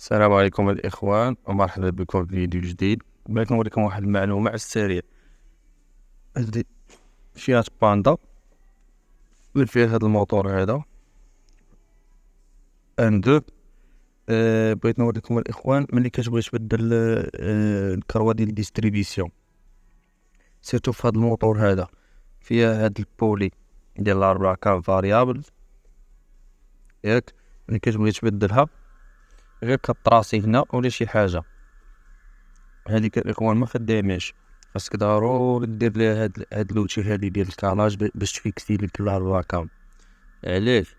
السلام عليكم الإخوان، ومرحبا بكم في فيديو جديد. بغيت نوريكم واحد المعلومة على السريع. هادي فيات باندا اللي فيها هاد الموتور هذا ان دو. بغيت نوريكم الإخوان ملي كتبغي تبدل الكروة ديال الديستريبيسيون، سيرتو في هاد الموتور هذا فيها هاد البولي ديال الأربعة كام فاريابل، ياك. ملي كتبغي تبدلها غير كطراسي هنا ولا شي حاجة، هاديك الإخوان ما خداماش، خاصك ضروري دير ليها هاد لوتي هادي ديال الكالاج باش تفيكسي لك الأربعة كام. علاش؟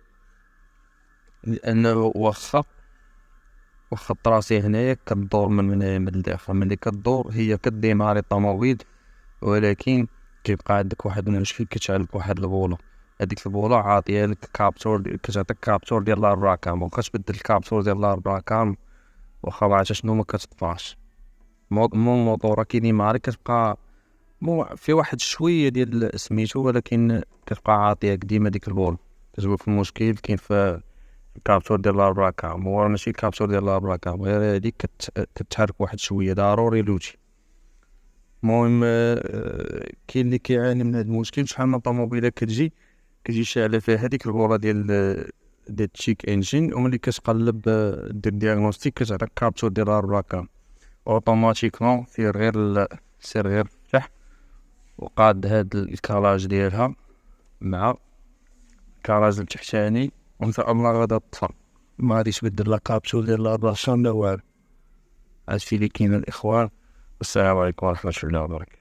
لأنه واخا الطراسي هنايا كدور من هنايا من الداخل، ملي كدور هي كديماري الطوموبيل، ولكن كيبقى عندك واحد المشكل، كتعلق لك واحد البولة، هاديك البولة عاطية لك كابتور كتعطيك كابتور ديال الأربعة كام، وبقات تبدل الكابتور ديال الأربعة كام واخا معرفتش شنو ما كتطفاش. الموطورة كيديماري كتبقى في واحد شوية ديال سميتو، ولكن كتبقى عاطياك ديما ديك البول. كتقولك المشكل كاين في الكابتور ديال الأربعة كام، هو ماشي الكابتور ديال الأربعة كام، غير هاديك كتحرك واحد شوية، ضروري لوتي. المهم كاين اللي كيعاني من هاد المشكل. شحال من طوموبيلة كتجي شاعلة فيها هاديك البولة ديال التشيك انجين، وملي كتقلب دير دياغنوستيك كتعطيك كابتور ديال الأربعة كام اوتوماتيكمون. سير غير فتح وقاد هاد الكراج ديالها مع الكراج التحتاني، وان شاء الله غادا تطفى، ما غاديش تبدل لا كابسول ديال الراشان لا والو. هادشي اللي كاين الاخوان، والسلام عليكم ورحمة الله وبركاته.